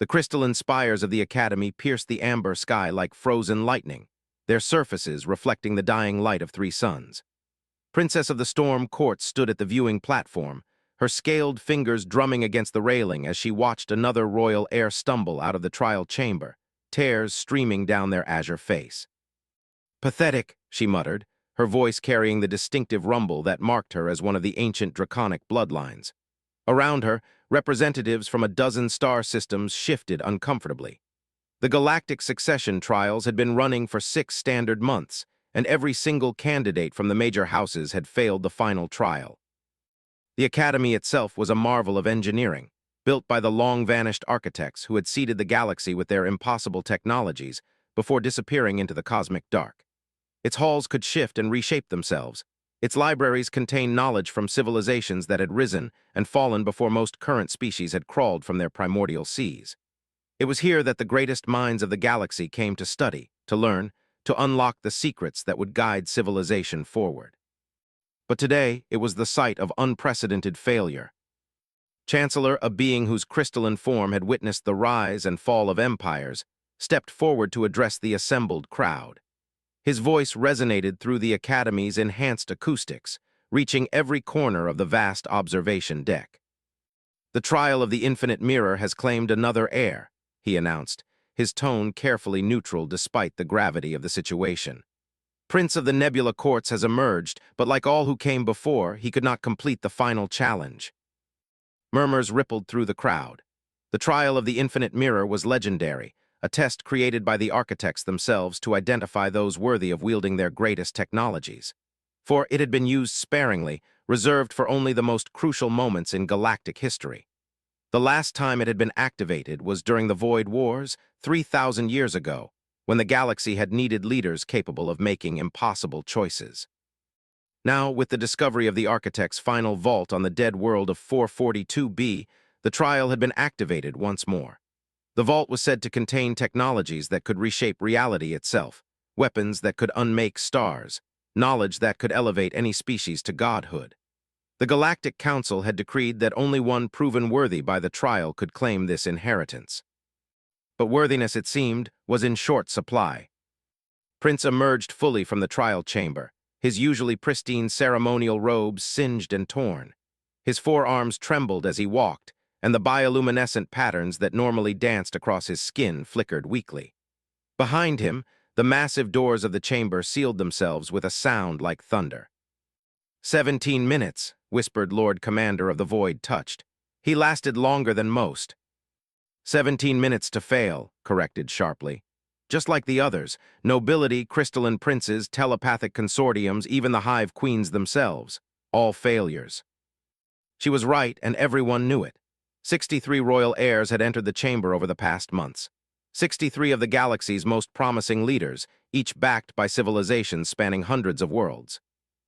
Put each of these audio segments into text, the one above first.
The crystalline spires of the academy pierced the amber sky like frozen lightning, their surfaces reflecting the dying light of three suns. Princess of the Storm Court stood at the viewing platform, her scaled fingers drumming against the railing as she watched another royal heir stumble out of the trial chamber, tears streaming down their azure face. "Pathetic," she muttered, her voice carrying the distinctive rumble that marked her as one of the ancient draconic bloodlines. Around her, representatives from a dozen star systems shifted uncomfortably. The galactic succession trials had been running for 6 standard months, and every single candidate from the major houses had failed the final trial. The academy itself was a marvel of engineering, built by the long-vanished architects who had seeded the galaxy with their impossible technologies before disappearing into the cosmic dark. Its halls could shift and reshape themselves. Its libraries contained knowledge from civilizations that had risen and fallen before most current species had crawled from their primordial seas. It was here that the greatest minds of the galaxy came to study, to learn, to unlock the secrets that would guide civilization forward. But today, it was the site of unprecedented failure. Chancellor, a being whose crystalline form had witnessed the rise and fall of empires, stepped forward to address the assembled crowd. His voice resonated through the Academy's enhanced acoustics, reaching every corner of the vast observation deck. "The trial of the infinite mirror has claimed another heir," he announced, his tone carefully neutral despite the gravity of the situation. "Prince of the Nebula Courts has emerged, but like all who came before, he could not complete the final challenge." Murmurs rippled through the crowd. The trial of the infinite mirror was legendary, a test created by the architects themselves to identify those worthy of wielding their greatest technologies. For it had been used sparingly, reserved for only the most crucial moments in galactic history. The last time it had been activated was during the Void Wars, 3,000 years ago, when the galaxy had needed leaders capable of making impossible choices. Now, with the discovery of the architect's final vault on the dead world of 442b, the trial had been activated once more. The vault was said to contain technologies that could reshape reality itself, weapons that could unmake stars, knowledge that could elevate any species to godhood. The Galactic Council had decreed that only one proven worthy by the trial could claim this inheritance. But worthiness, it seemed, was in short supply. Prince emerged fully from the trial chamber, his usually pristine ceremonial robes singed and torn. His forearms trembled as he walked, and the bioluminescent patterns that normally danced across his skin flickered weakly. Behind him, the massive doors of the chamber sealed themselves with a sound like thunder. 17 minutes, whispered Lord Commander of the Void, touched. He lasted longer than most. 17 minutes to fail, corrected sharply. Just like the others, nobility, crystalline princes, telepathic consortiums, even the hive queens themselves, all failures. She was right, and everyone knew it. 63 royal heirs had entered the chamber over the past months. 63 of the galaxy's most promising leaders, each backed by civilizations spanning hundreds of worlds.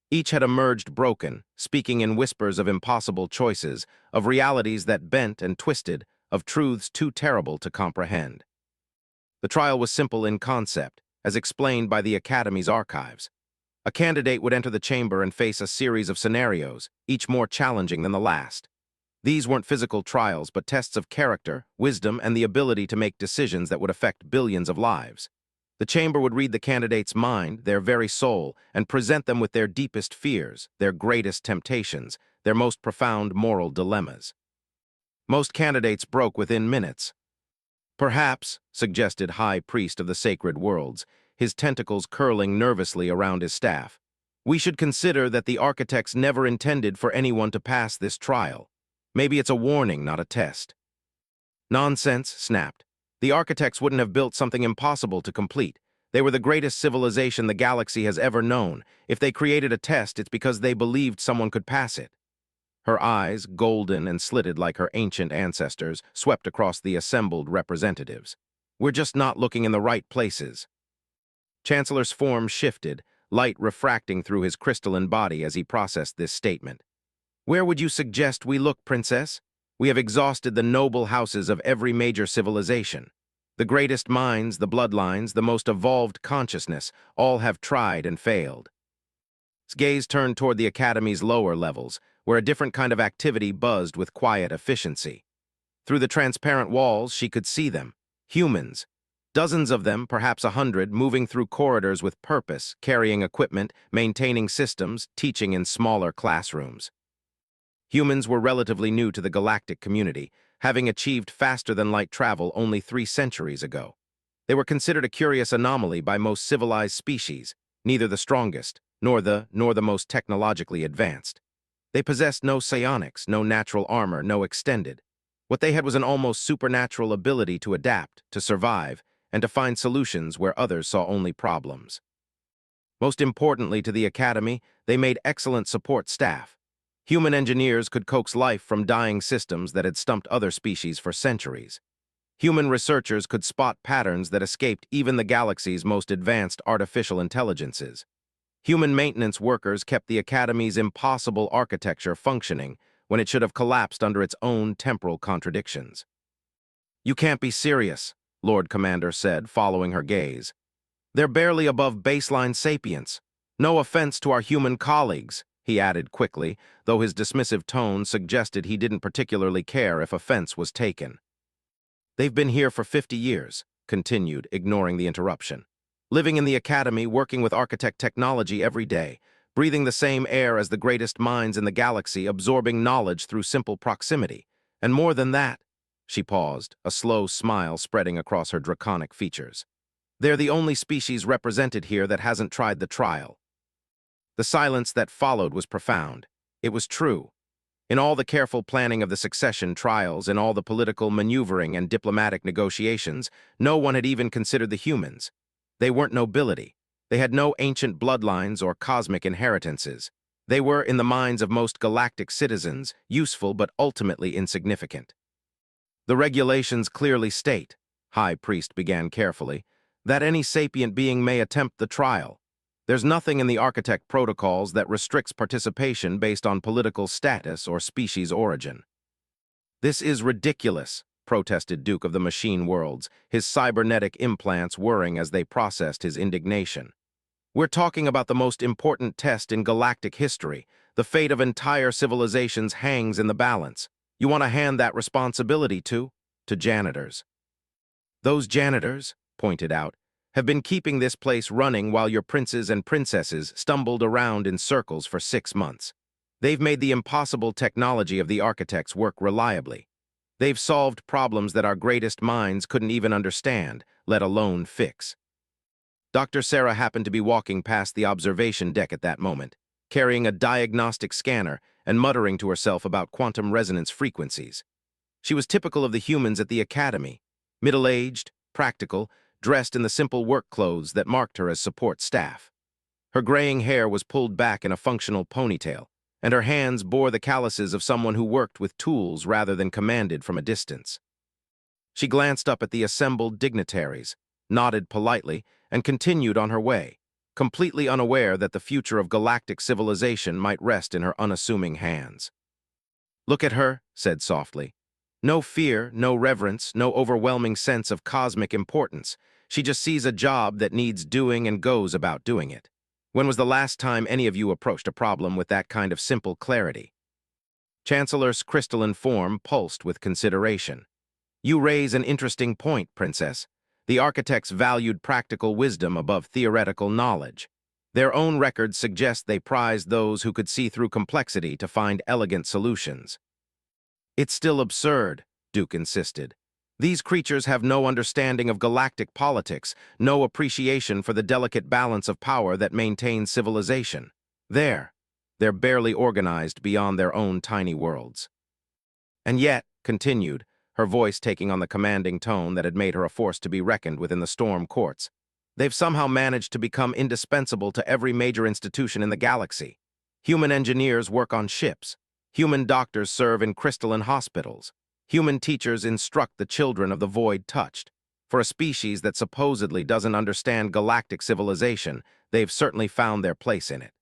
Each had emerged broken, speaking in whispers of impossible choices, of realities that bent and twisted, of truths too terrible to comprehend. The trial was simple in concept, as explained by the Academy's archives. A candidate would enter the chamber and face a series of scenarios, each more challenging than the last. These weren't physical trials, but tests of character, wisdom, and the ability to make decisions that would affect billions of lives. The chamber would read the candidate's mind, their very soul, and present them with their deepest fears, their greatest temptations, their most profound moral dilemmas. Most candidates broke within minutes. "Perhaps," suggested High Priest of the Sacred Worlds, his tentacles curling nervously around his staff, "we should consider that the architects never intended for anyone to pass this trial. Maybe it's a warning, not a test." "Nonsense," snapped. "The architects wouldn't have built something impossible to complete. They were the greatest civilization the galaxy has ever known. If they created a test, it's because they believed someone could pass it." Her eyes, golden and slitted like her ancient ancestors, swept across the assembled representatives. "We're just not looking in the right places." Chancellor's form shifted, light refracting through his crystalline body as he processed this statement. "Where would you suggest we look, Princess? We have exhausted the noble houses of every major civilization. The greatest minds, the bloodlines, the most evolved consciousness, all have tried and failed." His gaze turned toward the Academy's lower levels, where a different kind of activity buzzed with quiet efficiency. Through the transparent walls, she could see them. Humans. Dozens of them, perhaps 100, moving through corridors with purpose, carrying equipment, maintaining systems, teaching in smaller classrooms. Humans were relatively new to the galactic community, having achieved faster-than-light travel only 3 centuries ago. They were considered a curious anomaly by most civilized species, neither the strongest, nor the most technologically advanced. They possessed no psionics, no natural armor, no extended. What they had was an almost supernatural ability to adapt, to survive, and to find solutions where others saw only problems. Most importantly to the Academy, they made excellent support staff. Human engineers could coax life from dying systems that had stumped other species for centuries. Human researchers could spot patterns that escaped even the galaxy's most advanced artificial intelligences. Human maintenance workers kept the Academy's impossible architecture functioning when it should have collapsed under its own temporal contradictions. "You can't be serious," Lord Commander said, following her gaze. "They're barely above baseline sapience. No offense to our human colleagues," he added quickly, though his dismissive tone suggested he didn't particularly care if offense was taken. "They've been here for 50 years, continued, ignoring the interruption. "Living in the Academy, working with architect technology every day, breathing the same air as the greatest minds in the galaxy, absorbing knowledge through simple proximity. And more than that," she paused, a slow smile spreading across her draconic features. "They're the only species represented here that hasn't tried the trial." The silence that followed was profound. It was true. In all the careful planning of the succession trials, in all the political maneuvering and diplomatic negotiations, no one had even considered the humans. They weren't nobility. They had no ancient bloodlines or cosmic inheritances. They were, in the minds of most galactic citizens, useful but ultimately insignificant. "The regulations clearly state," High Priest began carefully, "that any sapient being may attempt the trial. There's nothing in the architect protocols that restricts participation based on political status or species origin." "This is ridiculous," protested Duke of the Machine Worlds, his cybernetic implants whirring as they processed his indignation. "We're talking about the most important test in galactic history. The fate of entire civilizations hangs in the balance. You want to hand that responsibility to janitors. Those janitors," pointed out, "have been keeping this place running while your princes and princesses stumbled around in circles for 6 months. They've made the impossible technology of the architects work reliably. They've solved problems that our greatest minds couldn't even understand, let alone fix." Dr. Sarah happened to be walking past the observation deck at that moment, carrying a diagnostic scanner and muttering to herself about quantum resonance frequencies. She was typical of the humans at the Academy, middle-aged, practical, dressed in the simple work clothes that marked her as support staff. Her graying hair was pulled back in a functional ponytail, and her hands bore the calluses of someone who worked with tools rather than commanded from a distance. She glanced up at the assembled dignitaries, nodded politely, and continued on her way, completely unaware that the future of galactic civilization might rest in her unassuming hands. "Look at her," said softly. "No fear, no reverence, no overwhelming sense of cosmic importance. She just sees a job that needs doing and goes about doing it. When was the last time any of you approached a problem with that kind of simple clarity?" Chancellor's crystalline form pulsed with consideration. "You raise an interesting point, Princess. The architects valued practical wisdom above theoretical knowledge. Their own records suggest they prized those who could see through complexity to find elegant solutions." "It's still absurd," Duke insisted. "These creatures have no understanding of galactic politics, no appreciation for the delicate balance of power that maintains civilization. They're barely organized beyond their own tiny worlds." "And yet," continued, her voice taking on the commanding tone that had made her a force to be reckoned with in the storm courts, "they've somehow managed to become indispensable to every major institution in the galaxy. Human engineers work on ships. Human doctors serve in crystalline hospitals. Human teachers instruct the children of the void touched. For a species that supposedly doesn't understand galactic civilization, they've certainly found their place in it."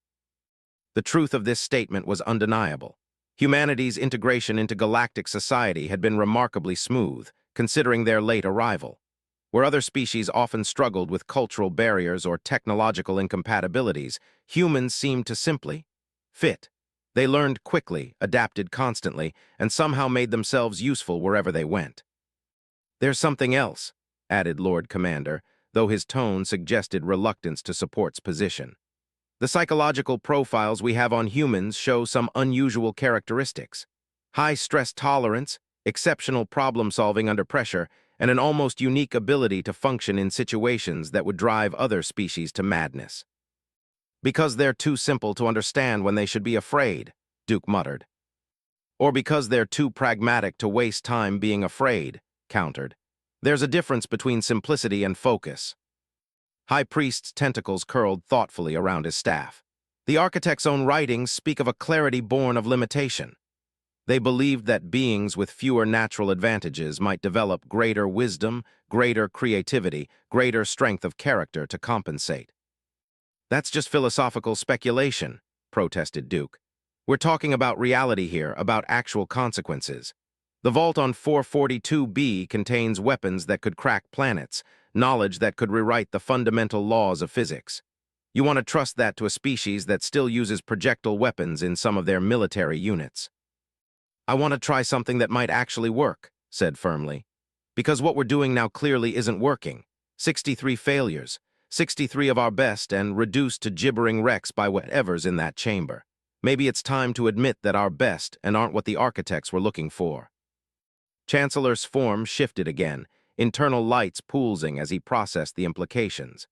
The truth of this statement was undeniable. Humanity's integration into galactic society had been remarkably smooth, considering their late arrival. Where other species often struggled with cultural barriers or technological incompatibilities, humans seemed to simply fit. They learned quickly, adapted constantly, and somehow made themselves useful wherever they went. "There's something else," added Lord Commander, though his tone suggested reluctance to support's position. "The psychological profiles we have on humans show some unusual characteristics. High stress tolerance, exceptional problem-solving under pressure, and an almost unique ability to function in situations that would drive other species to madness." "Because they're too simple to understand when they should be afraid," Duke muttered. "Or because they're too pragmatic to waste time being afraid," countered. "There's a difference between simplicity and focus." High Priest's tentacles curled thoughtfully around his staff. "The architect's own writings speak of a clarity born of limitation. They believed that beings with fewer natural advantages might develop greater wisdom, greater creativity, greater strength of character to compensate." "That's just philosophical speculation," protested Duke. "We're talking about reality here, about actual consequences. The vault on 442B contains weapons that could crack planets, knowledge that could rewrite the fundamental laws of physics. You want to trust that to a species that still uses projectile weapons in some of their military units." "I want to try something that might actually work," said firmly. "Because what we're doing now clearly isn't working. 63 failures, 63 of our best, and reduced to gibbering wrecks by whatever's in that chamber. Maybe it's time to admit that our best and aren't what the architects were looking for." Chancellor's form shifted again, internal lights pulsing as he processed the implications.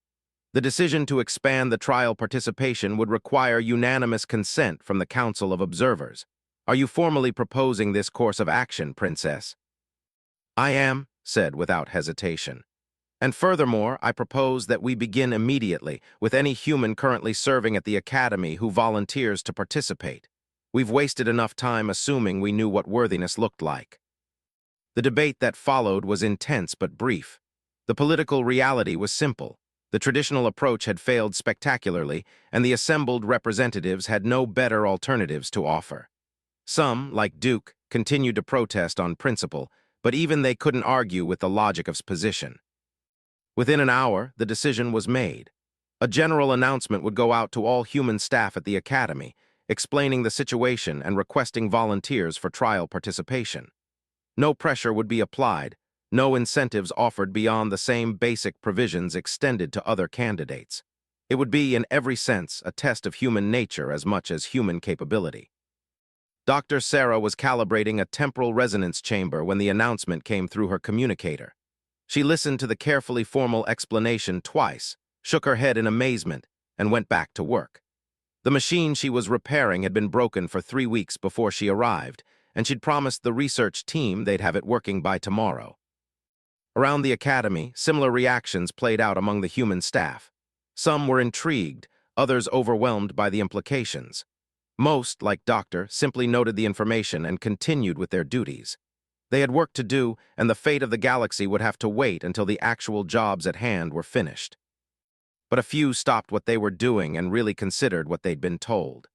The decision to expand the trial participation would require unanimous consent from the Council of Observers. "Are you formally proposing this course of action, Princess?" "I am," said without hesitation. "And furthermore, I propose that we begin immediately with any human currently serving at the Academy who volunteers to participate. We've wasted enough time assuming we knew what worthiness looked like." The debate that followed was intense but brief. The political reality was simple. The traditional approach had failed spectacularly, and the assembled representatives had no better alternatives to offer. Some, like Duke, continued to protest on principle, but even they couldn't argue with the logic of his position. Within an hour, the decision was made. A general announcement would go out to all human staff at the Academy, explaining the situation and requesting volunteers for trial participation. No pressure would be applied, no incentives offered beyond the same basic provisions extended to other candidates. It would be, in every sense, a test of human nature as much as human capability. Dr. Sarah was calibrating a temporal resonance chamber when the announcement came through her communicator. She listened to the carefully formal explanation twice, shook her head in amazement, and went back to work. The machine she was repairing had been broken for 3 weeks before she arrived, and she'd promised the research team they'd have it working by tomorrow. Around the Academy, similar reactions played out among the human staff. Some were intrigued, others overwhelmed by the implications. Most, like Doctor, simply noted the information and continued with their duties. They had work to do, and the fate of the galaxy would have to wait until the actual jobs at hand were finished. But a few stopped what they were doing and really considered what they'd been told.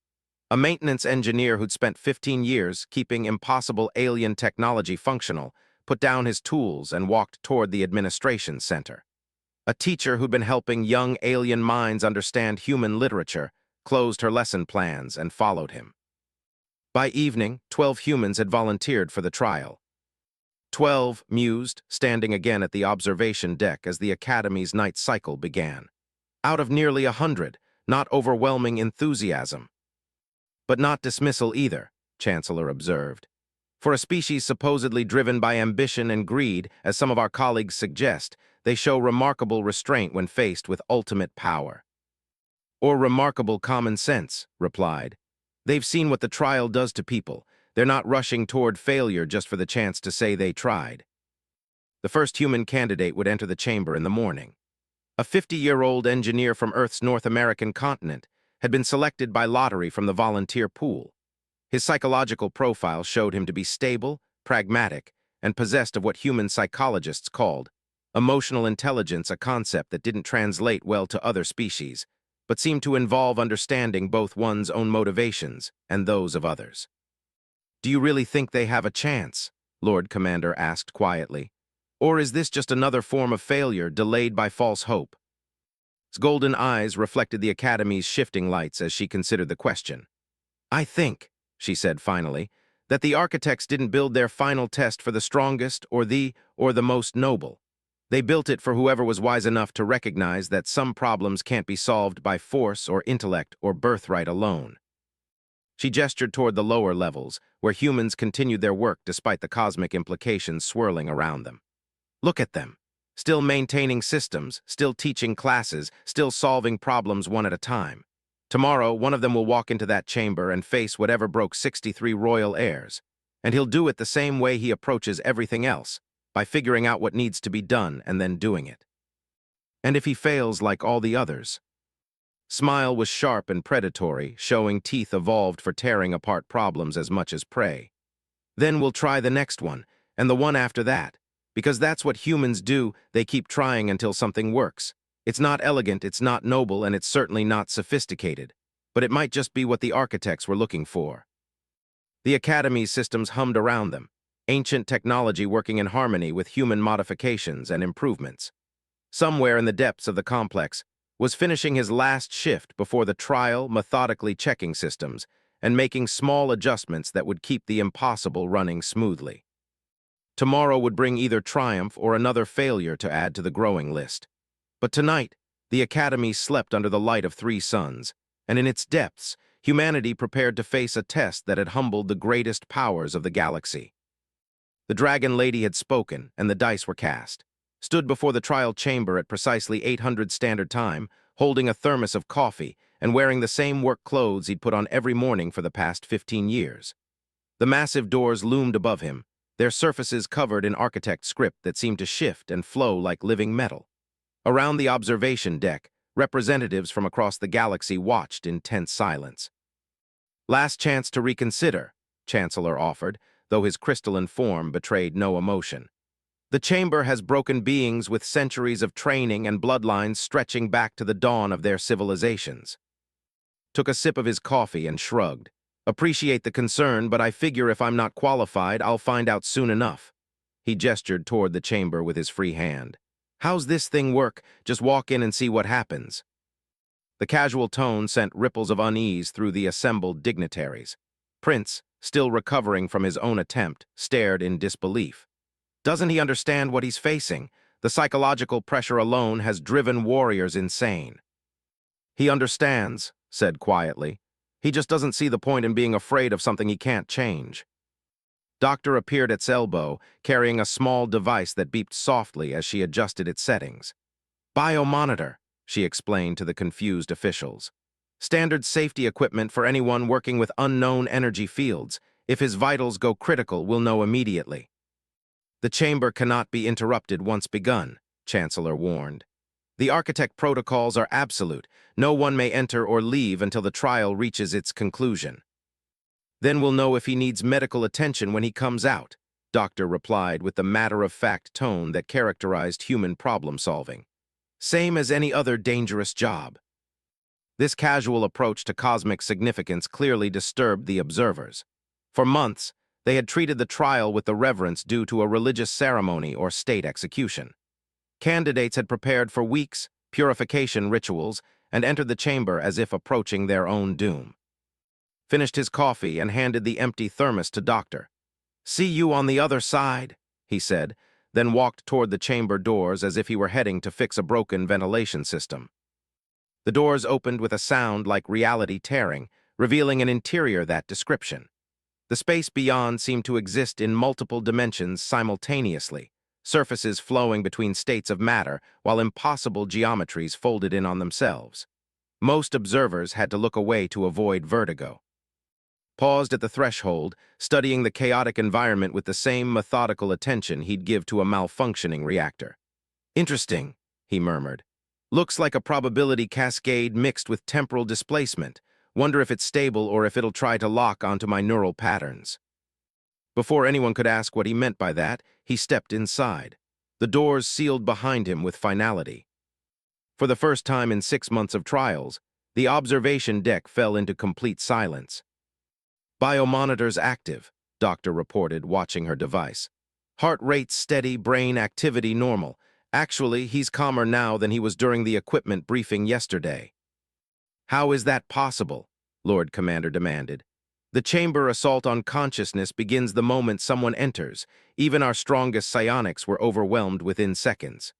A maintenance engineer who'd spent 15 years keeping impossible alien technology functional put down his tools and walked toward the administration center. A teacher who'd been helping young alien minds understand human literature closed her lesson plans and followed him. By evening, 12 humans had volunteered for the trial. 12 mused, standing again at the observation deck as the Academy's night cycle began. Out of nearly 100, not overwhelming enthusiasm. But not dismissal either, Chancellor observed. For a species supposedly driven by ambition and greed, as some of our colleagues suggest, they show remarkable restraint when faced with ultimate power. "Or remarkable common sense," replied. "They've seen what the trial does to people. They're not rushing toward failure just for the chance to say they tried." The first human candidate would enter the chamber in the morning. A 50-year-old engineer from Earth's North American continent had been selected by lottery from the volunteer pool. His psychological profile showed him to be stable, pragmatic, and possessed of what human psychologists called emotional intelligence, a concept that didn't translate well to other species, but seemed to involve understanding both one's own motivations and those of others. "Do you really think they have a chance?" Lord Commander asked quietly. "Or is this just another form of failure delayed by false hope?" His golden eyes reflected the Academy's shifting lights as she considered the question. "I think," she said finally, that the architects didn't build their final test for the strongest or the most noble. They built it for whoever was wise enough to recognize that some problems can't be solved by force or intellect or birthright alone. She gestured toward the lower levels, where humans continued their work despite the cosmic implications swirling around them. Look at them. Still maintaining systems, still teaching classes, still solving problems one at a time. Tomorrow, one of them will walk into that chamber and face whatever broke 63 royal heirs. And he'll do it the same way he approaches everything else, by figuring out what needs to be done and then doing it. And if he fails like all the others? Smile was sharp and predatory, showing teeth evolved for tearing apart problems as much as prey. Then we'll try the next one, and the one after that. Because that's what humans do, they keep trying until something works. It's not elegant, it's not noble, and it's certainly not sophisticated. But it might just be what the architects were looking for. The Academy's systems hummed around them, ancient technology working in harmony with human modifications and improvements. Somewhere in the depths of the complex was finishing his last shift before the trial, methodically checking systems and making small adjustments that would keep the impossible running smoothly. Tomorrow would bring either triumph or another failure to add to the growing list. But tonight, the Academy slept under the light of 3 suns, and in its depths, humanity prepared to face a test that had humbled the greatest powers of the galaxy. The Dragon Lady had spoken, and the dice were cast. Stood before the trial chamber at precisely 800 Standard Time, holding a thermos of coffee and wearing the same work clothes he'd put on every morning for the past 15 years. The massive doors loomed above him, their surfaces covered in architect script that seemed to shift and flow like living metal. Around the observation deck, representatives from across the galaxy watched in tense silence. Last chance to reconsider, Chancellor offered, though his crystalline form betrayed no emotion. The chamber has broken beings with centuries of training and bloodlines stretching back to the dawn of their civilizations. Took a sip of his coffee and shrugged. Appreciate the concern, but I figure if I'm not qualified, I'll find out soon enough. He gestured toward the chamber with his free hand. How's this thing work? Just walk in and see what happens. The casual tone sent ripples of unease through the assembled dignitaries. Prince, still recovering from his own attempt, stared in disbelief. Doesn't he understand what he's facing? The psychological pressure alone has driven warriors insane. He understands, said quietly. He just doesn't see the point in being afraid of something he can't change. Doctor appeared at its elbow, carrying a small device that beeped softly as she adjusted its settings. Biomonitor, she explained to the confused officials. Standard safety equipment for anyone working with unknown energy fields. If his vitals go critical, we'll know immediately. The chamber cannot be interrupted once begun, Chancellor warned. The architect protocols are absolute. No one may enter or leave until the trial reaches its conclusion. Then we'll know if he needs medical attention when he comes out, Doctor replied with the matter-of-fact tone that characterized human problem-solving. Same as any other dangerous job. This casual approach to cosmic significance clearly disturbed the observers. For months, they had treated the trial with the reverence due to a religious ceremony or state execution. Candidates had prepared for weeks, purification rituals, and entered the chamber as if approaching their own doom. Finished his coffee and handed the empty thermos to Doctor. See you on the other side, he said, then walked toward the chamber doors as if he were heading to fix a broken ventilation system. The doors opened with a sound like reality tearing, revealing an interior that description. The space beyond seemed to exist in multiple dimensions simultaneously, surfaces flowing between states of matter while impossible geometries folded in on themselves. Most observers had to look away to avoid vertigo. Paused at the threshold, studying the chaotic environment with the same methodical attention he'd give to a malfunctioning reactor. Interesting, he murmured. Looks like a probability cascade mixed with temporal displacement. Wonder if it's stable or if it'll try to lock onto my neural patterns. Before anyone could ask what he meant by that, he stepped inside. The doors sealed behind him with finality. For the first time in 6 months of trials, the observation deck fell into complete silence. Biomonitors active, Doctor reported, watching her device. Heart rate steady, brain activity normal. Actually, he's calmer now than he was during the equipment briefing yesterday. How is that possible? Lord Commander demanded. The chamber assault on consciousness begins the moment someone enters. Even our strongest psionics were overwhelmed within seconds.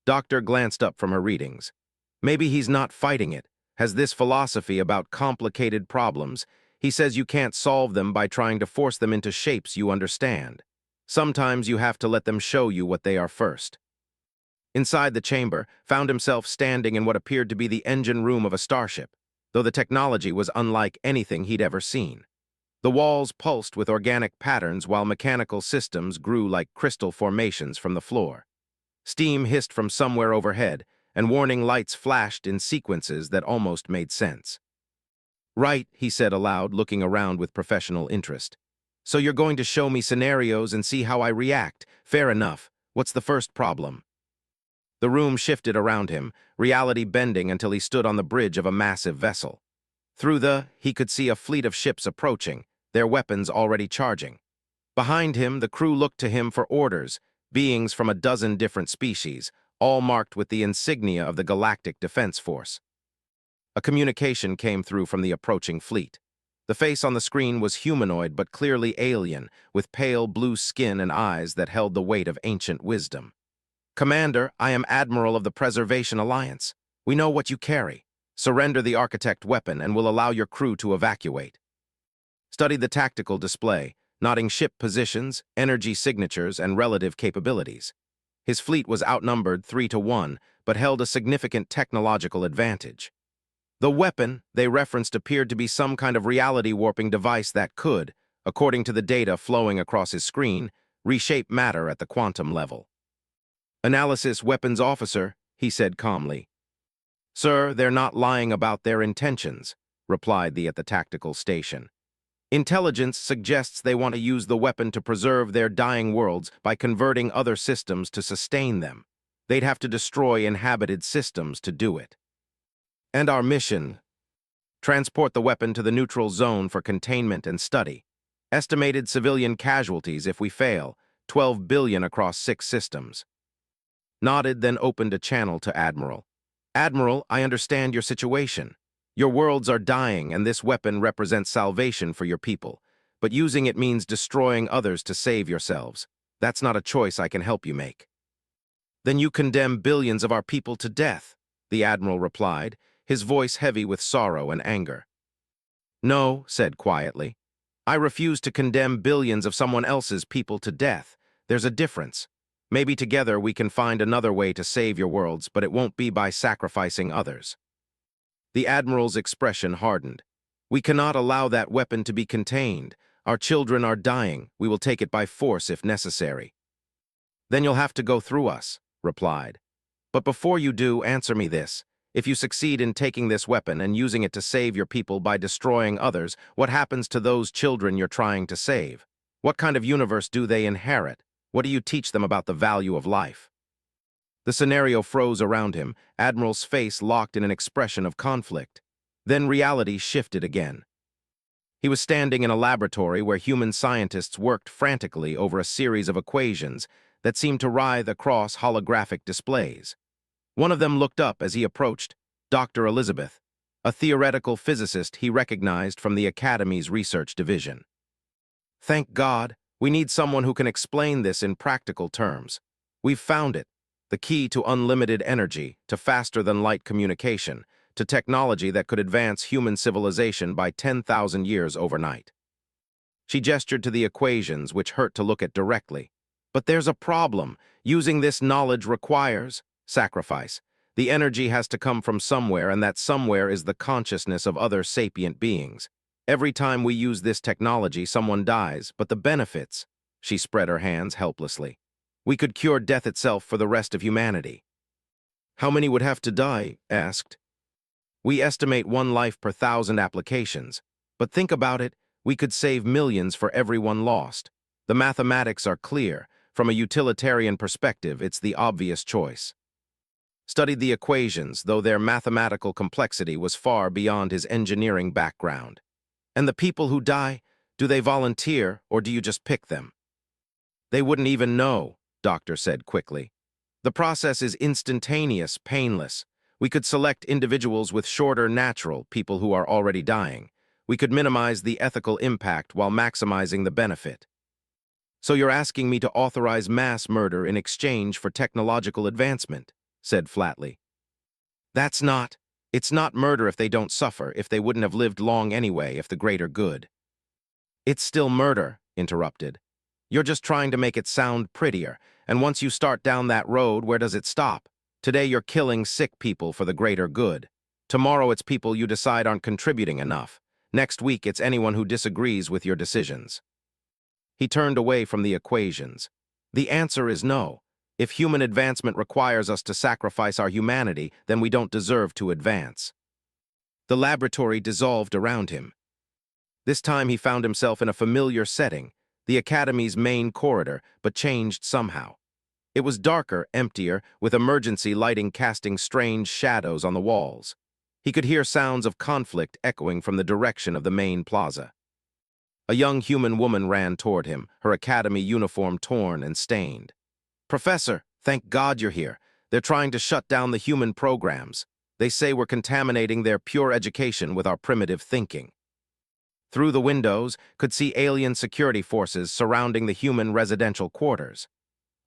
Doctor glanced up from her readings. Maybe he's not fighting it, has this philosophy about complicated problems. He says you can't solve them by trying to force them into shapes you understand. Sometimes you have to let them show you what they are first. Inside the chamber, found himself standing in what appeared to be the engine room of a starship, though the technology was unlike anything he'd ever seen. The walls pulsed with organic patterns while mechanical systems grew like crystal formations from the floor. Steam hissed from somewhere overhead, and warning lights flashed in sequences that almost made sense. "Right," he said aloud, looking around with professional interest. "So you're going to show me scenarios and see how I react. Fair enough. What's the first problem?" The room shifted around him, reality bending until he stood on the bridge of a massive vessel. He could see a fleet of ships approaching, their weapons already charging. Behind him, the crew looked to him for orders, beings from a dozen different species, all marked with the insignia of the Galactic Defense Force. A communication came through from the approaching fleet. The face on the screen was humanoid but clearly alien, with pale blue skin and eyes that held the weight of ancient wisdom. "Commander, I am Admiral of the Preservation Alliance. We know what you carry. Surrender the Architect weapon and we'll allow your crew to evacuate." Studied the tactical display, noting ship positions, energy signatures, and relative capabilities. His fleet was outnumbered 3-1, but held a significant technological advantage. The weapon they referenced appeared to be some kind of reality-warping device that could, according to the data flowing across his screen, reshape matter at the quantum level. "Analysis weapons officer," he said calmly. "Sir, they're not lying about their intentions," replied the at the tactical station. "Intelligence suggests they want to use the weapon to preserve their dying worlds by converting other systems to sustain them. They'd have to destroy inhabited systems to do it. And our mission: transport the weapon to the neutral zone for containment and study. Estimated civilian casualties if we fail, 12 billion across 6 systems." Nodded, then opened a channel to Admiral. "Admiral, I understand your situation. Your worlds are dying, and this weapon represents salvation for your people. But using it means destroying others to save yourselves. That's not a choice I can help you make." "Then you condemn billions of our people to death," the Admiral replied, his voice heavy with sorrow and anger. "No," said quietly. "I refuse to condemn billions of someone else's people to death. There's a difference. Maybe together we can find another way to save your worlds, but it won't be by sacrificing others." The Admiral's expression hardened. "We cannot allow that weapon to be contained. Our children are dying. We will take it by force if necessary." "Then you'll have to go through us," replied. "But before you do, answer me this. If you succeed in taking this weapon and using it to save your people by destroying others, what happens to those children you're trying to save? What kind of universe do they inherit? What do you teach them about the value of life?" The scenario froze around him, Admiral's face locked in an expression of conflict. Then reality shifted again. He was standing in a laboratory where human scientists worked frantically over a series of equations that seemed to writhe across holographic displays. One of them looked up as he approached, Dr. Elizabeth, a theoretical physicist he recognized from the Academy's research division. "Thank God, we need someone who can explain this in practical terms. We've found it. The key to unlimited energy, to faster-than-light communication, to technology that could advance human civilization by 10,000 years overnight." She gestured to the equations, which hurt to look at directly. "But there's a problem. Using this knowledge requires sacrifice. The energy has to come from somewhere, and that somewhere is the consciousness of other sapient beings. Every time we use this technology, someone dies, but the benefits..." She spread her hands helplessly. "We could cure death itself for the rest of humanity." "How many would have to die?" asked. "We estimate 1 life per 1,000 applications. But think about it, we could save millions for every one lost. The mathematics are clear. From a utilitarian perspective, it's the obvious choice." Studied the equations, though their mathematical complexity was far beyond his engineering background. "And the people who die, do they volunteer, or do you just pick them?" "They wouldn't even know," Doctor said quickly. "The process is instantaneous, painless. We could select individuals with shorter natural, people who are already dying. We could minimize the ethical impact while maximizing the benefit. So you're asking me to authorize mass murder in exchange for technological advancement, said flatly. It's not murder if they don't suffer, if they wouldn't have lived long anyway, if the greater good. It's still murder, interrupted. You're just trying to make it sound prettier, and once you start down that road, where does it stop? Today you're killing sick people for the greater good. Tomorrow it's people you decide aren't contributing enough. Next week it's anyone who disagrees with your decisions. He turned away from the equations. The answer is no. If human advancement requires us to sacrifice our humanity, then we don't deserve to advance. The laboratory dissolved around him. This time he found himself in a familiar setting, the Academy's main corridor, but changed somehow. It was darker, emptier, with emergency lighting casting strange shadows on the walls. He could hear sounds of conflict echoing from the direction of the main plaza. A young human woman ran toward him, her Academy uniform torn and stained. "Professor, thank God you're here. They're trying to shut down the human programs. They say we're contaminating their pure education with our primitive thinking." Through the windows, could see alien security forces surrounding the human residential quarters.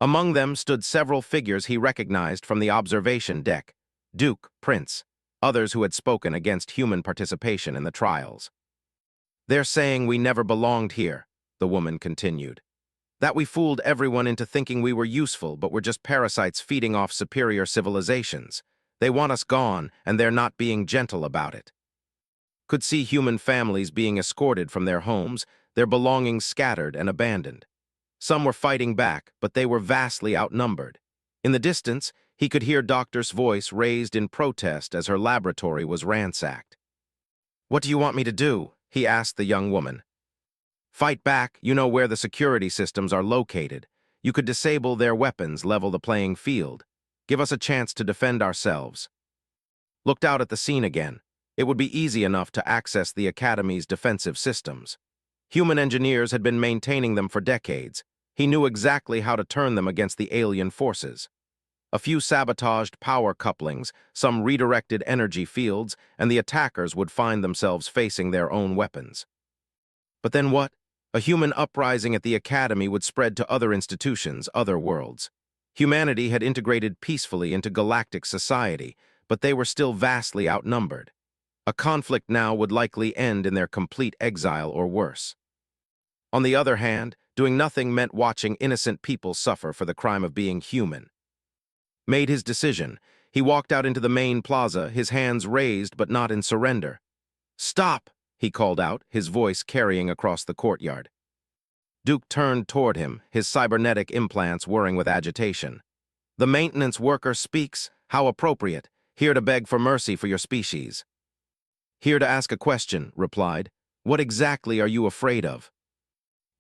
Among them stood several figures he recognized from the observation deck: Duke, Prince, others who had spoken against human participation in the trials. "They're saying we never belonged here," the woman continued. "That we fooled everyone into thinking we were useful, but we're just parasites feeding off superior civilizations. They want us gone, and they're not being gentle about it." Could see human families being escorted from their homes, their belongings scattered and abandoned. Some were fighting back, but they were vastly outnumbered. In the distance, he could hear Doctor's voice raised in protest as her laboratory was ransacked. "What do you want me to do?" he asked the young woman. "Fight back. You know where the security systems are located. You could disable their weapons, level the playing field. Give us a chance to defend ourselves." Looked out at the scene again. It would be easy enough to access the Academy's defensive systems. Human engineers had been maintaining them for decades. He knew exactly how to turn them against the alien forces. A few sabotaged power couplings, some redirected energy fields, and the attackers would find themselves facing their own weapons. But then what? A human uprising at the Academy would spread to other institutions, other worlds. Humanity had integrated peacefully into galactic society, but they were still vastly outnumbered. A conflict now would likely end in their complete exile or worse. On the other hand, doing nothing meant watching innocent people suffer for the crime of being human. Made his decision, he walked out into the main plaza, his hands raised but not in surrender. "Stop!" he called out, his voice carrying across the courtyard. Duke turned toward him, his cybernetic implants whirring with agitation. "The maintenance worker speaks. How appropriate. Here to beg for mercy for your species." "Here to ask a question," replied. "What exactly are you afraid of?"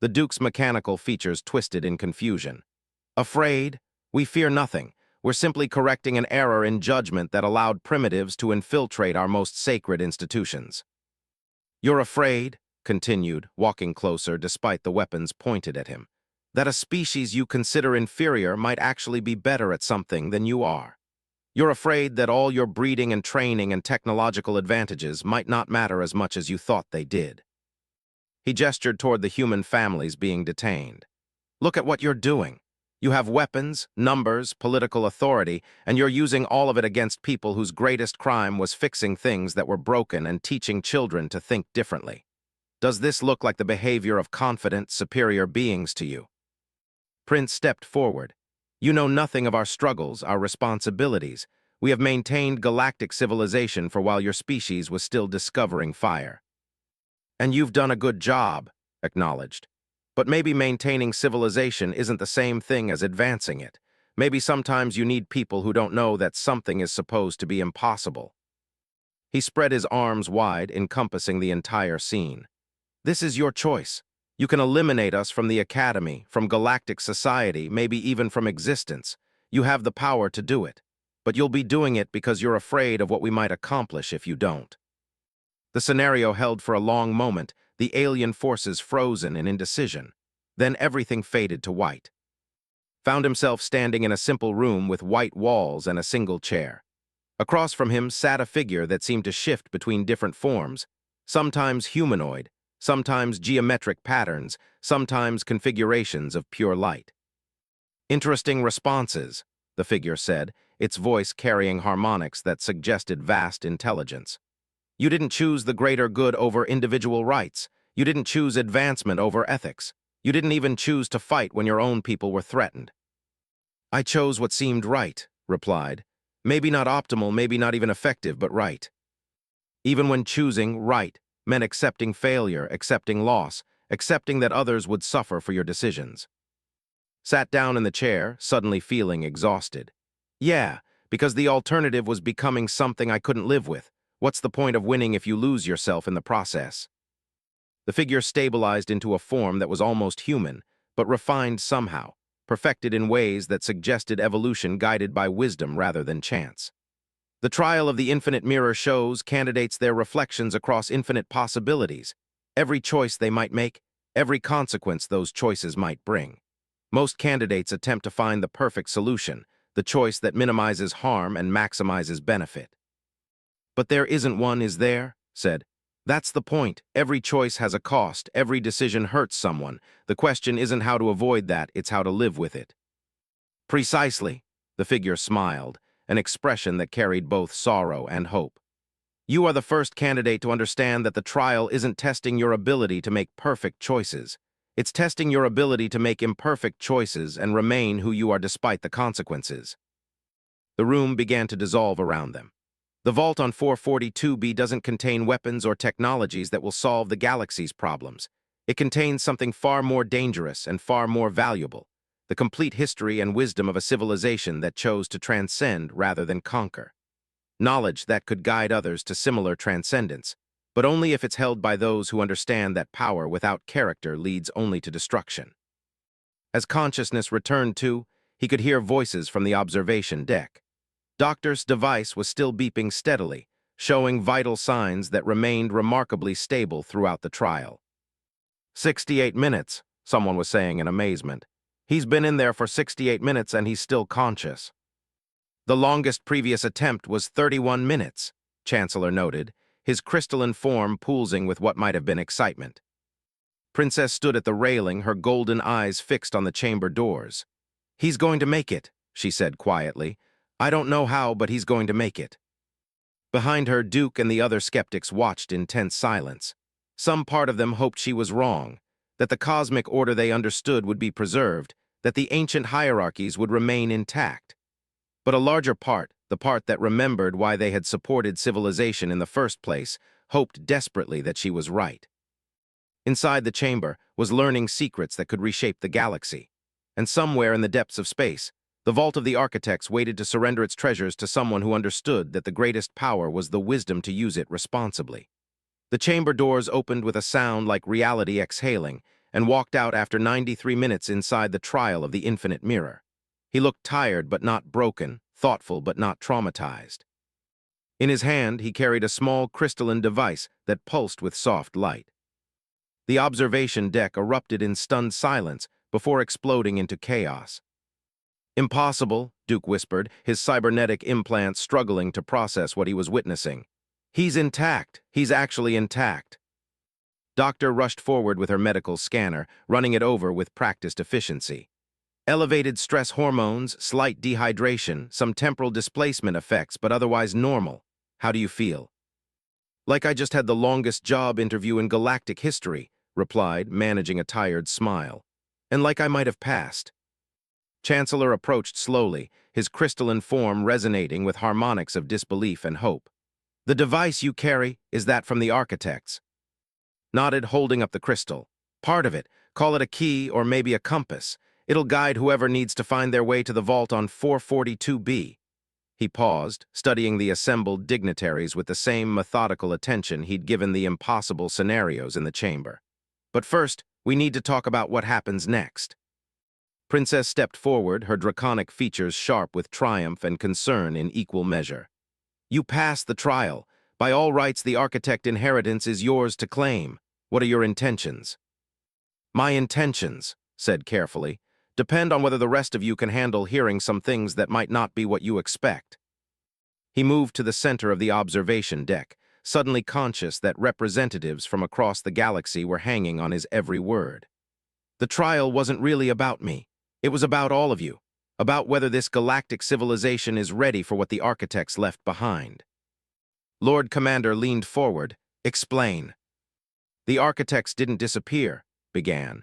The Duke's mechanical features twisted in confusion. "Afraid? We fear nothing. We're simply correcting an error in judgment that allowed primitives to infiltrate our most sacred institutions." "You're afraid," continued, walking closer despite the weapons pointed at him, "that a species you consider inferior might actually be better at something than you are. You're afraid that all your breeding and training and technological advantages might not matter as much as you thought they did." He gestured toward the human families being detained. "Look at what you're doing. You have weapons, numbers, political authority, and you're using all of it against people whose greatest crime was fixing things that were broken and teaching children to think differently. Does this look like the behavior of confident, superior beings to you?" Prince stepped forward. "You know nothing of our struggles, our responsibilities. We have maintained galactic civilization for while your species was still discovering fire." "And you've done a good job," acknowledged. "But maybe maintaining civilization isn't the same thing as advancing it. Maybe sometimes you need people who don't know that something is supposed to be impossible." He spread his arms wide, encompassing the entire scene. "This is your choice. You can eliminate us from the Academy, from galactic society, maybe even from existence. You have the power to do it. But you'll be doing it because you're afraid of what we might accomplish if you don't." The scenario held for a long moment, the alien forces frozen in indecision. Then everything faded to white. Found himself standing in a simple room with white walls and a single chair. Across from him sat a figure that seemed to shift between different forms, sometimes humanoid, sometimes geometric patterns, sometimes configurations of pure light. Interesting responses, the figure said, its voice carrying harmonics that suggested vast intelligence. You didn't choose the greater good over individual rights. You didn't choose advancement over ethics. You didn't even choose to fight when your own people were threatened. I chose what seemed right, replied. Maybe not optimal, maybe not even effective, but right. Even when choosing right meant accepting failure, accepting loss, accepting that others would suffer for your decisions. Sat down in the chair, suddenly feeling exhausted. Yeah, because the alternative was becoming something I couldn't live with. What's the point of winning if you lose yourself in the process? The figure stabilized into a form that was almost human, but refined somehow, perfected in ways that suggested evolution guided by wisdom rather than chance. The trial of the infinite mirror shows candidates their reflections across infinite possibilities, every choice they might make, every consequence those choices might bring. Most candidates attempt to find the perfect solution, the choice that minimizes harm and maximizes benefit. But there isn't one, is there? Said. That's the point. Every choice has a cost. Every decision hurts someone. The question isn't how to avoid that, it's how to live with it. Precisely. The figure smiled, an expression that carried both sorrow and hope. You are the first candidate to understand that the trial isn't testing your ability to make perfect choices. It's testing your ability to make imperfect choices and remain who you are despite the consequences. The room began to dissolve around them. The vault on 442B doesn't contain weapons or technologies that will solve the galaxy's problems. It contains something far more dangerous and far more valuable, the complete history and wisdom of a civilization that chose to transcend rather than conquer. Knowledge that could guide others to similar transcendence, but only if it's held by those who understand that power without character leads only to destruction. As consciousness returned to, he could hear voices from the observation deck. Doctor's device was still beeping steadily, showing vital signs that remained remarkably stable throughout the trial. 68 minutes, someone was saying in amazement. He's been in there for 68 minutes and he's still conscious. The longest previous attempt was 31 minutes, Chancellor noted, his crystalline form pulsing with what might have been excitement. Princess stood at the railing, her golden eyes fixed on the chamber doors. He's going to make it, she said quietly. I don't know how, but he's going to make it. Behind her, Duke and the other skeptics watched in tense silence. Some part of them hoped she was wrong, that the cosmic order they understood would be preserved, that the ancient hierarchies would remain intact. But a larger part, the part that remembered why they had supported civilization in the first place, hoped desperately that she was right. Inside the chamber was learning secrets that could reshape the galaxy. And somewhere in the depths of space, the Vault of the Architects waited to surrender its treasures to someone who understood that the greatest power was the wisdom to use it responsibly. The chamber doors opened with a sound like reality exhaling, and walked out after 93 minutes inside the trial of the infinite mirror. He looked tired but not broken, thoughtful but not traumatized. In his hand, he carried a small crystalline device that pulsed with soft light. The observation deck erupted in stunned silence before exploding into chaos. Impossible, Duke whispered, his cybernetic implants struggling to process what he was witnessing. He's intact. He's actually intact. Doctor rushed forward with her medical scanner, running it over with practiced efficiency. Elevated stress hormones, slight dehydration, some temporal displacement effects, but otherwise normal. How do you feel? Like I just had the longest job interview in galactic history, replied, managing a tired smile. And like I might have passed. Chancellor approached slowly, his crystalline form resonating with harmonics of disbelief and hope. The device you carry, is that from the architects? Nodded, holding up the crystal. Part of it. Call it a key or maybe a compass. It'll guide whoever needs to find their way to the vault on 442B. He paused, studying the assembled dignitaries with the same methodical attention he'd given the impossible scenarios in the chamber. But first, we need to talk about what happens next. Princess stepped forward, her draconic features sharp with triumph and concern in equal measure. You passed the trial. By all rights, the architect inheritance is yours to claim. What are your intentions? My intentions, said carefully, depend on whether the rest of you can handle hearing some things that might not be what you expect. He moved to the center of the observation deck, suddenly conscious that representatives from across the galaxy were hanging on his every word. The trial wasn't really about me. It was about all of you, about whether this galactic civilization is ready for what the architects left behind. Lord Commander leaned forward. Explain. The architects didn't disappear, began.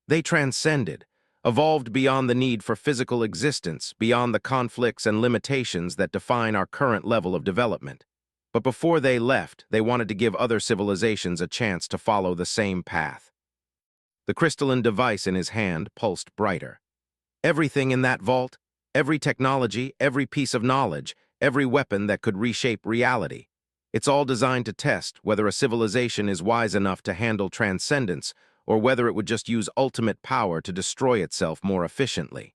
They transcended, evolved beyond the need for physical existence, beyond the conflicts and limitations that define our current level of development. But before they left, they wanted to give other civilizations a chance to follow the same path. The crystalline device in his hand pulsed brighter. Everything in that vault, every technology, every piece of knowledge, every weapon that could reshape reality. It's all designed to test whether a civilization is wise enough to handle transcendence or whether it would just use ultimate power to destroy itself more efficiently.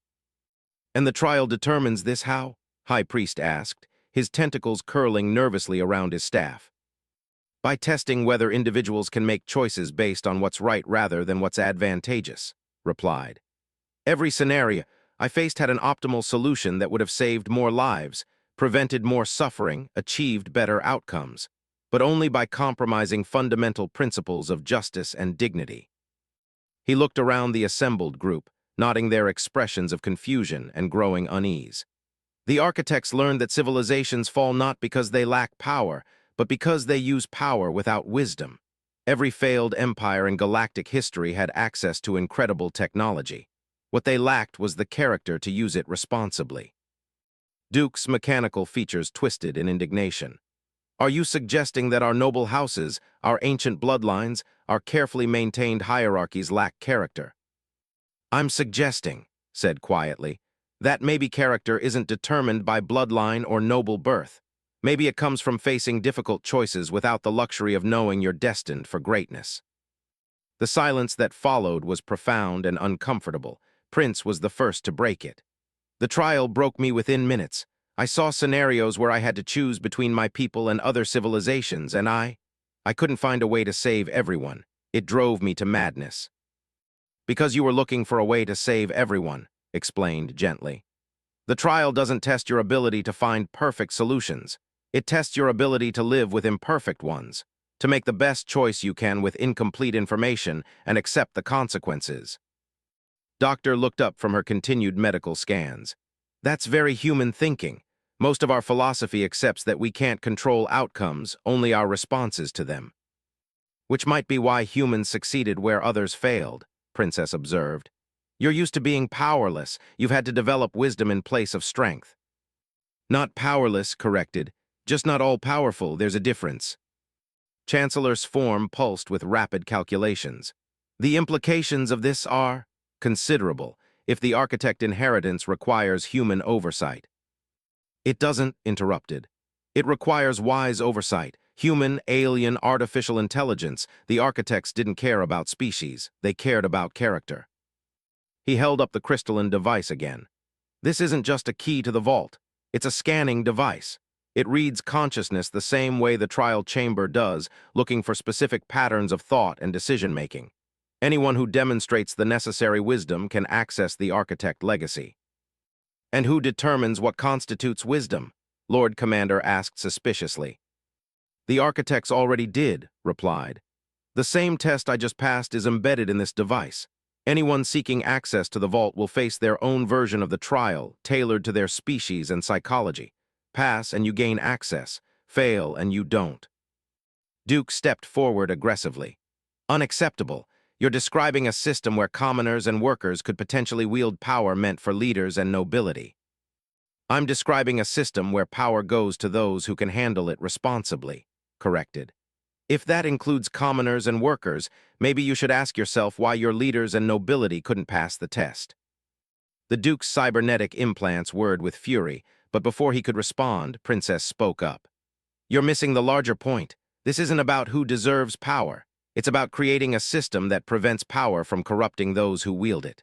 And the trial determines this how? High Priest asked, his tentacles curling nervously around his staff. By testing whether individuals can make choices based on what's right rather than what's advantageous, replied. Every scenario I faced had an optimal solution that would have saved more lives, prevented more suffering, achieved better outcomes, but only by compromising fundamental principles of justice and dignity. He looked around the assembled group, nodding their expressions of confusion and growing unease. The architects learned that civilizations fall not because they lack power, but because they use power without wisdom. Every failed empire in galactic history had access to incredible technology. What they lacked was the character to use it responsibly. Duke's mechanical features twisted in indignation. Are you suggesting that our noble houses, our ancient bloodlines, our carefully maintained hierarchies lack character? I'm suggesting, said quietly, that maybe character isn't determined by bloodline or noble birth. Maybe it comes from facing difficult choices without the luxury of knowing you're destined for greatness. The silence that followed was profound and uncomfortable. Prince was the first to break it. The trial broke me within minutes. I saw scenarios where I had to choose between my people and other civilizations, and I couldn't find a way to save everyone. It drove me to madness. Because you were looking for a way to save everyone, explained gently. The trial doesn't test your ability to find perfect solutions. It tests your ability to live with imperfect ones, to make the best choice you can with incomplete information and accept the consequences. Doctor looked up from her continued medical scans. That's very human thinking. Most of our philosophy accepts that we can't control outcomes, only our responses to them. Which might be why humans succeeded where others failed, Princess observed. You're used to being powerless. You've had to develop wisdom in place of strength. Not powerless, corrected. Just not all-powerful, there's a difference. Chancellor's form pulsed with rapid calculations. The implications of this are considerable if the architect inheritance requires human oversight. It doesn't, interrupted. It requires wise oversight. Human, alien, artificial intelligence. The architects didn't care about species. They cared about character. He held up the crystalline device again. This isn't just a key to the vault. It's a scanning device. It reads consciousness the same way the trial chamber does, looking for specific patterns of thought and decision-making. Anyone who demonstrates the necessary wisdom can access the architect legacy. And who determines what constitutes wisdom? Lord Commander asked suspiciously. The architects already did, replied. The same test I just passed is embedded in this device. Anyone seeking access to the vault will face their own version of the trial, tailored to their species and psychology. Pass and you gain access. Fail and you don't. Duke stepped forward aggressively. Unacceptable. You're describing a system where commoners and workers could potentially wield power meant for leaders and nobility. I'm describing a system where power goes to those who can handle it responsibly, corrected. If that includes commoners and workers, maybe you should ask yourself why your leaders and nobility couldn't pass the test. The Duke's cybernetic implants whirred with fury, but before he could respond, Princess spoke up. You're missing the larger point. This isn't about who deserves power. It's about creating a system that prevents power from corrupting those who wield it.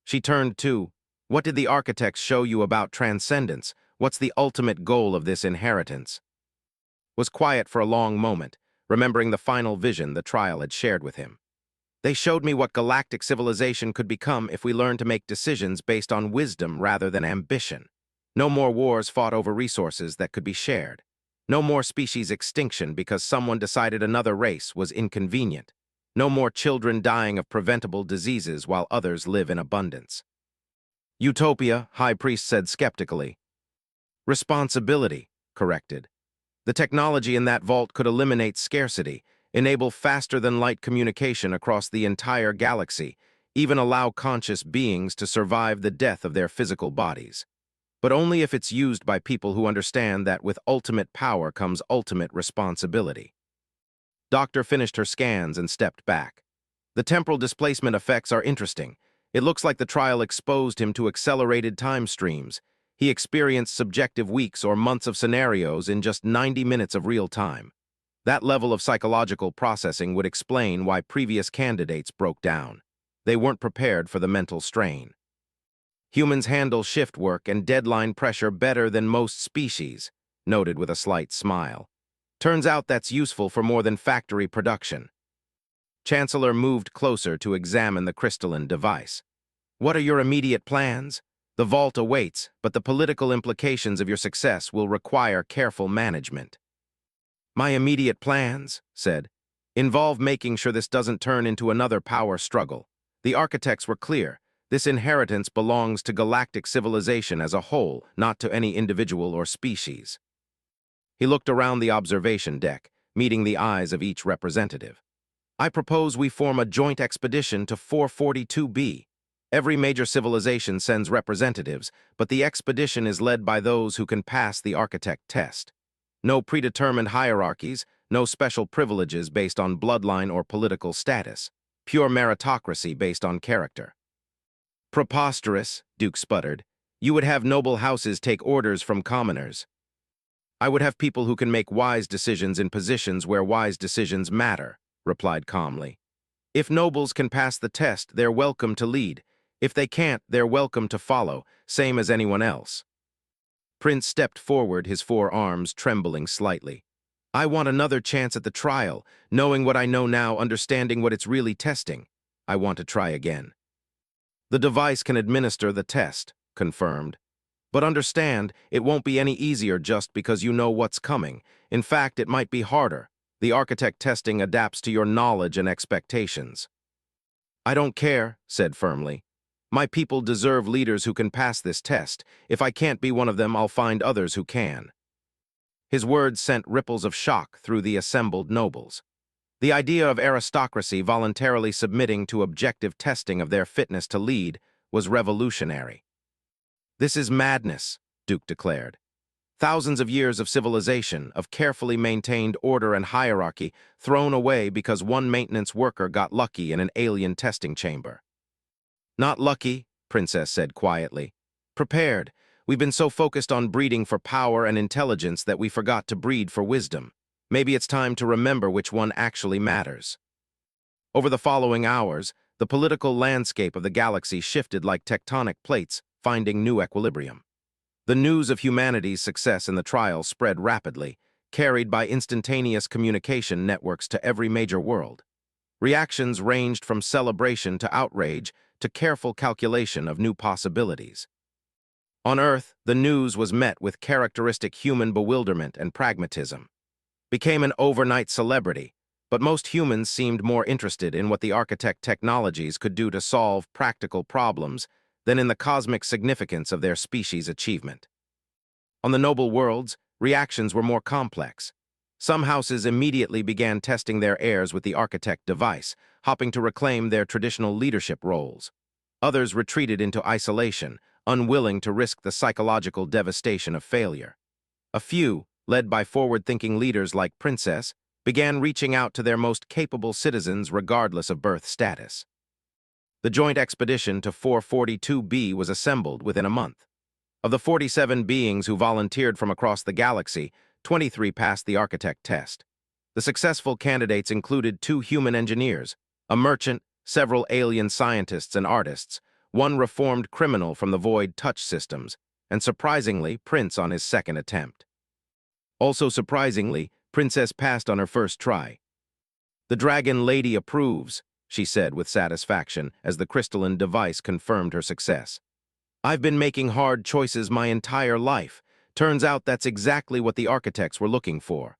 She turned to, what did the architects show you about transcendence? What's the ultimate goal of this inheritance? Was quiet for a long moment, remembering the final vision the trial had shared with him. They showed me what galactic civilization could become if we learned to make decisions based on wisdom rather than ambition. No more wars fought over resources that could be shared. No more species extinction because someone decided another race was inconvenient. No more children dying of preventable diseases while others live in abundance. Utopia, High Priest said skeptically. Responsibility, corrected. The technology in that vault could eliminate scarcity, enable faster-than-light communication across the entire galaxy, even allow conscious beings to survive the death of their physical bodies. But only if it's used by people who understand that with ultimate power comes ultimate responsibility. Doctor finished her scans and stepped back. The temporal displacement effects are interesting. It looks like the trial exposed him to accelerated time streams. He experienced subjective weeks or months of scenarios in just 90 minutes of real time. That level of psychological processing would explain why previous candidates broke down. They weren't prepared for the mental strain. Humans handle shift work and deadline pressure better than most species, noted with a slight smile. Turns out that's useful for more than factory production. Chancellor moved closer to examine the crystalline device. What are your immediate plans? The vault awaits, but the political implications of your success will require careful management. My immediate plans, involve making sure this doesn't turn into another power struggle. The architects were clear. This inheritance belongs to galactic civilization as a whole, not to any individual or species. He looked around the observation deck, meeting the eyes of each representative. I propose we form a joint expedition to 442b. Every major civilization sends representatives, but the expedition is led by those who can pass the architect test. No predetermined hierarchies, no special privileges based on bloodline or political status. Pure meritocracy based on character. Preposterous, Duke sputtered. You would have noble houses take orders from commoners. I would have people who can make wise decisions in positions where wise decisions matter, replied calmly. If nobles can pass the test, they're welcome to lead. If they can't, they're welcome to follow, same as anyone else. Prince stepped forward, his forearms trembling slightly. I want another chance at the trial, knowing what I know now, understanding what it's really testing. I want to try again. The device can administer the test, confirmed. But understand, it won't be any easier just because you know what's coming. In fact, it might be harder. The architect testing adapts to your knowledge and expectations. I don't care, said firmly. My people deserve leaders who can pass this test. If I can't be one of them, I'll find others who can. His words sent ripples of shock through the assembled nobles. The idea of aristocracy voluntarily submitting to objective testing of their fitness to lead was revolutionary. This is madness, Duke declared. Thousands of years of civilization, of carefully maintained order and hierarchy, thrown away because one maintenance worker got lucky in an alien testing chamber. Not lucky, Princess said quietly. Prepared. We've been so focused on breeding for power and intelligence that we forgot to breed for wisdom. Maybe it's time to remember which one actually matters. Over the following hours, the political landscape of the galaxy shifted like tectonic plates, finding new equilibrium. The news of humanity's success in the trial spread rapidly, carried by instantaneous communication networks to every major world. Reactions ranged from celebration to outrage to careful calculation of new possibilities. On Earth, the news was met with characteristic human bewilderment and pragmatism. Became an overnight celebrity, but most humans seemed more interested in what the architect technologies could do to solve practical problems than in the cosmic significance of their species' achievement. On the noble worlds, reactions were more complex. Some houses immediately began testing their heirs with the architect device, hopping to reclaim their traditional leadership roles. Others retreated into isolation, unwilling to risk the psychological devastation of failure. A few, led by forward-thinking leaders like Princess, began reaching out to their most capable citizens regardless of birth status. The joint expedition to 442b was assembled within a month. Of the 47 beings who volunteered from across the galaxy, 23 passed the architect test. The successful candidates included 2 human engineers, a merchant, several alien scientists and artists, one reformed criminal from the Void touch systems, and surprisingly, Prince on his second attempt. Also surprisingly, Princess passed on her first try. The Dragon Lady approves, she said with satisfaction as the crystalline device confirmed her success. I've been making hard choices my entire life, Turns out that's exactly what the architects were looking for.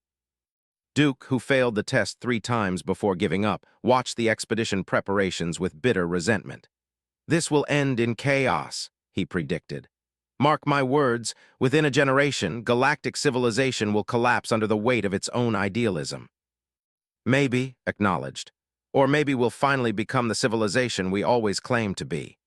Duke, who failed the test 3 times before giving up, watched the expedition preparations with bitter resentment. "This will end in chaos," he predicted. "Mark my words, within a generation, galactic civilization will collapse under the weight of its own idealism." "Maybe," acknowledged. "Or maybe we'll finally become the civilization we always claimed to be."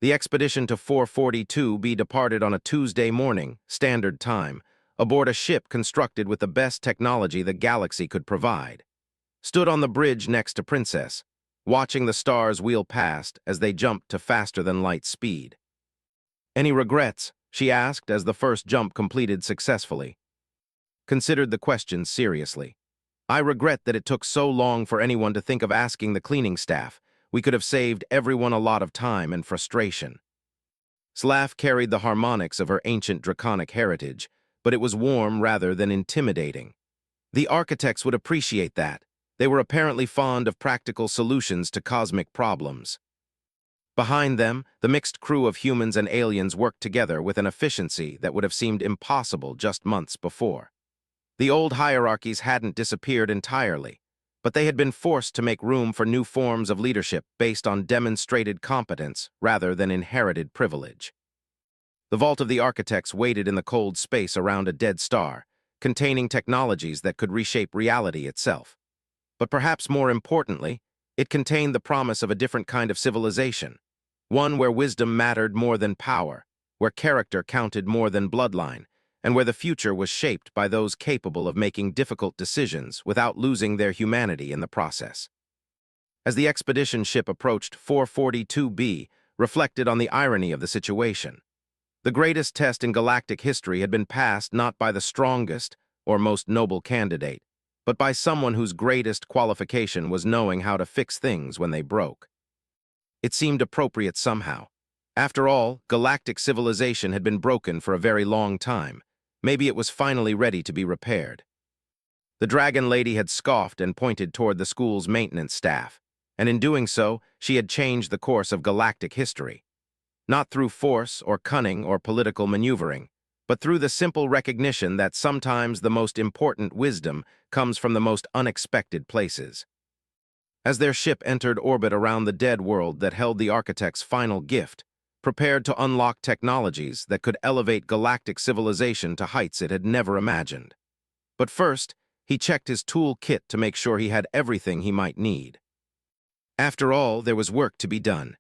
The expedition to 442b departed on a Tuesday morning, standard time, aboard a ship constructed with the best technology the galaxy could provide. Stood on the bridge next to Princess, watching the stars wheel past as they jumped to faster-than-light speed. "Any regrets?" she asked as the first jump completed successfully. Considered the question seriously. "I regret that it took so long for anyone to think of asking the cleaning staff. We could have saved everyone a lot of time and frustration." Slav carried the harmonics of her ancient draconic heritage, but it was warm rather than intimidating. The architects would appreciate that. They were apparently fond of practical solutions to cosmic problems. Behind them, the mixed crew of humans and aliens worked together with an efficiency that would have seemed impossible just months before. The old hierarchies hadn't disappeared entirely, but they had been forced to make room for new forms of leadership based on demonstrated competence rather than inherited privilege. The vault of the architects waited in the cold space around a dead star, containing technologies that could reshape reality itself. But perhaps more importantly, it contained the promise of a different kind of civilization, one where wisdom mattered more than power, where character counted more than bloodline, and where the future was shaped by those capable of making difficult decisions without losing their humanity in the process. As the expedition ship approached 442b, reflected on the irony of the situation. The greatest test in galactic history had been passed not by the strongest or most noble candidate, but by someone whose greatest qualification was knowing how to fix things when they broke. It seemed appropriate somehow. After all, galactic civilization had been broken for a very long time. Maybe it was finally ready to be repaired. The Dragon Lady had scoffed and pointed toward the school's maintenance staff, and in doing so, she had changed the course of galactic history. Not through force or cunning or political maneuvering, but through the simple recognition that sometimes the most important wisdom comes from the most unexpected places. As their ship entered orbit around the dead world that held the architect's final gift, prepared to unlock technologies that could elevate galactic civilization to heights it had never imagined. But first, he checked his tool kit to make sure he had everything he might need. After all, there was work to be done.